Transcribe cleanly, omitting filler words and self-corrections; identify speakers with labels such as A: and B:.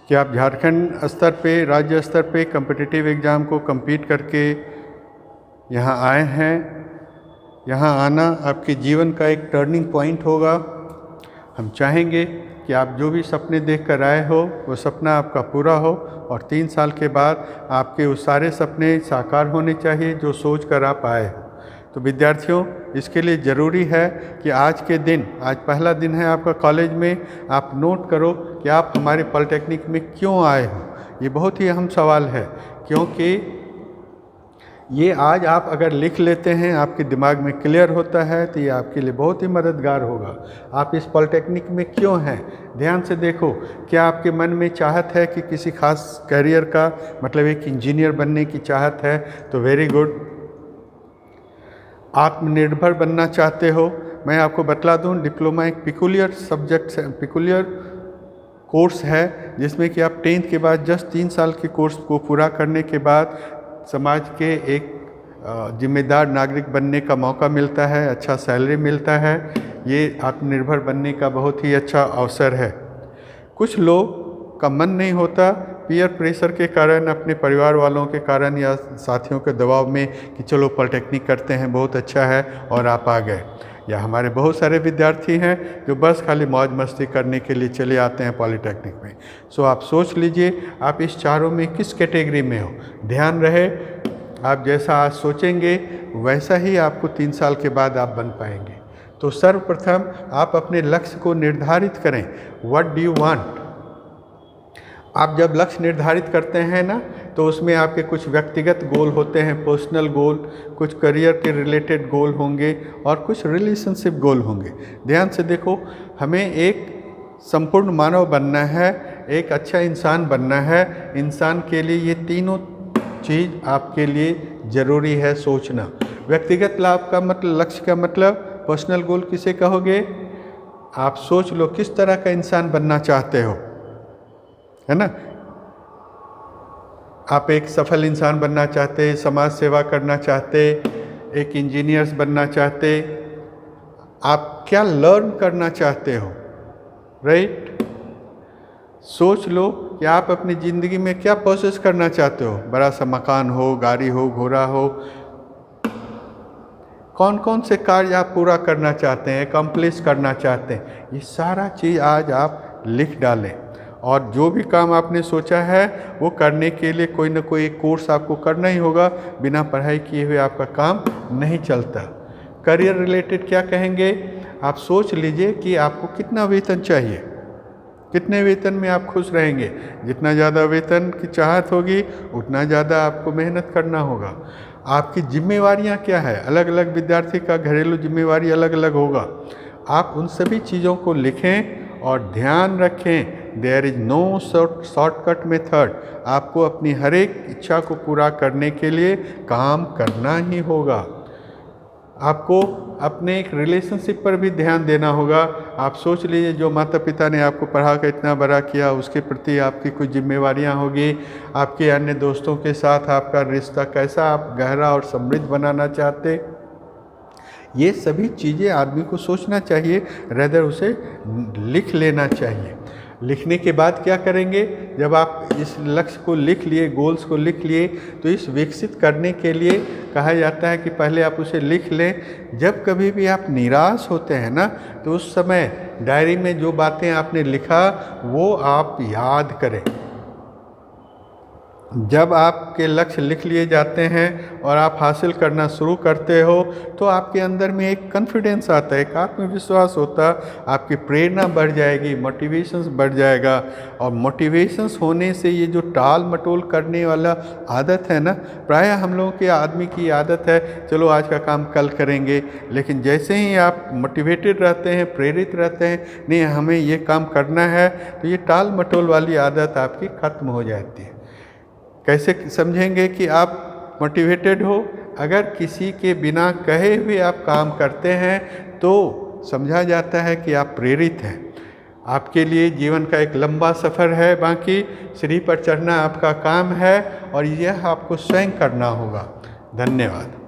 A: कि आप झारखंड स्तर पे, राज्य स्तर पे कम्पिटिटिव एग्ज़ाम को compete करके यहाँ आए हैं। यहाँ आना आपके जीवन का एक टर्निंग पॉइंट होगा। हम चाहेंगे कि आप जो भी सपने देख कर आए हो वो सपना आपका पूरा हो और 3 साल के बाद आपके वो सारे सपने साकार होने चाहिए जो सोच कर आप आए हो। तो विद्यार्थियों, इसके लिए ज़रूरी है कि आज के दिन, आज पहला दिन है आपका कॉलेज में, आप नोट करो कि आप हमारे पॉलिटेक्निक में क्यों आए हो। ये बहुत ही अहम सवाल है, क्योंकि ये आज आप अगर लिख लेते हैं, आपके दिमाग में क्लियर होता है, तो ये आपके लिए बहुत ही मददगार होगा। आप इस पॉलिटेक्निक में क्यों हैं, ध्यान से देखो। क्या आपके मन में चाहत है कि किसी खास करियर का, मतलब एक इंजीनियर बनने की चाहत है, तो वेरी गुड। आत्मनिर्भर बनना चाहते हो, मैं आपको बतला दूं, डिप्लोमा एक पिकुलियर सब्जेक्ट है, पिकुलियर कोर्स है, जिसमें कि आप 10th के बाद जस्ट 3 साल के कोर्स को पूरा करने के बाद समाज के एक जिम्मेदार नागरिक बनने का मौका मिलता है, अच्छा सैलरी मिलता है। ये आत्मनिर्भर बनने का बहुत ही अच्छा अवसर है। कुछ लोग का मन नहीं होता, पीयर प्रेशर के कारण, अपने परिवार वालों के कारण या साथियों के दबाव में कि चलो पॉलिटेक्निक करते हैं, बहुत अच्छा है, और आप आ गए। या हमारे बहुत सारे विद्यार्थी हैं जो बस खाली मौज मस्ती करने के लिए चले आते हैं पॉलिटेक्निक में। सो आप सोच लीजिए आप इस चारों में किस कैटेगरी में हो। ध्यान रहे, आप जैसा आज सोचेंगे वैसा ही आपको 3 साल के बाद आप बन पाएंगे। तो सर्वप्रथम आप अपने लक्ष्य को निर्धारित करें। What do you want. आप जब लक्ष्य निर्धारित करते हैं ना, तो उसमें आपके कुछ व्यक्तिगत गोल होते हैं, पर्सनल गोल, कुछ करियर के रिलेटेड गोल होंगे और कुछ रिलेशनशिप गोल होंगे। ध्यान से देखो, हमें एक संपूर्ण मानव बनना है, एक अच्छा इंसान बनना है। इंसान के लिए ये तीनों चीज़ आपके लिए ज़रूरी है सोचना। व्यक्तिगत लाभ का मतलब, लक्ष्य का मतलब, पर्सनल गोल किसे कहोगे। आप सोच लो किस तरह का इंसान बनना चाहते हो, है ना। आप एक सफल इंसान बनना चाहते, समाज सेवा करना चाहते, एक इंजीनियर्स बनना चाहते, आप क्या लर्न करना चाहते हो, राइट। सोच लो कि आप अपनी ज़िंदगी में क्या प्रोसेस करना चाहते हो। बड़ा सा मकान हो, गाड़ी हो, घोड़ा हो, कौन कौन से कार्य आप पूरा करना चाहते हैं, अकम्प्लिश करना चाहते हैं। ये सारा चीज़ आज आप लिख डालें। और जो भी काम आपने सोचा है वो करने के लिए कोई ना कोई कोर्स आपको करना ही होगा। बिना पढ़ाई किए हुए आपका काम नहीं चलता। करियर रिलेटेड क्या कहेंगे, आप सोच लीजिए कि आपको कितना वेतन चाहिए, कितने वेतन में आप खुश रहेंगे। जितना ज़्यादा वेतन की चाहत होगी उतना ज़्यादा आपको मेहनत करना होगा। आपकी जिम्मेवारियां क्या है, अलग अलग विद्यार्थी का घरेलू जिम्मेवारी अलग अलग होगा। आप उन सभी चीज़ों को लिखें और ध्यान रखें, there is no shortcut method. आपको अपनी हर एक इच्छा को पूरा करने के लिए काम करना ही होगा। आपको अपने एक रिलेशनशिप पर भी ध्यान देना होगा। आप सोच लीजिए, जो माता पिता ने आपको पढ़ा कर इतना बड़ा किया, उसके प्रति आपकी कुछ जिम्मेवारियां होगी। आपके अन्य दोस्तों के साथ आपका रिश्ता कैसा आप गहरा और समृद्ध बनाना चाहते, ये सभी चीज़ें आदमी को सोचना चाहिए, रेदर उसे लिख लेना चाहिए। लिखने के बाद क्या करेंगे, जब आप इस लक्ष्य को लिख लिए, गोल्स को लिख लिए, तो इस विकसित करने के लिए कहा जाता है कि पहले आप उसे लिख लें। जब कभी भी आप निराश होते हैं ना, तो उस समय डायरी में जो बातें आपने लिखा वो आप याद करें। जब आपके लक्ष्य लिख लिए जाते हैं और आप हासिल करना शुरू करते हो, तो आपके अंदर में एक कॉन्फिडेंस आता है, एक आत्मविश्वास होता, आपकी प्रेरणा बढ़ जाएगी, मोटिवेशंस बढ़ जाएगा। और मोटिवेशंस होने से ये जो टाल मटोल करने वाला आदत है ना, प्रायः हम लोगों के आदमी की आदत है, चलो आज का काम कल करेंगे। लेकिन जैसे ही आप मोटिवेटेड रहते हैं, प्रेरित रहते हैं, नहीं हमें ये काम करना है, तो ये टाल मटोल वाली आदत आपकी ख़त्म हो जाती है। कैसे समझेंगे कि आप मोटिवेटेड हो, अगर किसी के बिना कहे हुए आप काम करते हैं तो समझा जाता है कि आप प्रेरित हैं। आपके लिए जीवन का एक लंबा सफ़र है, बाकी सीढ़ी पर चढ़ना आपका काम है और यह आपको स्वयं करना होगा। धन्यवाद।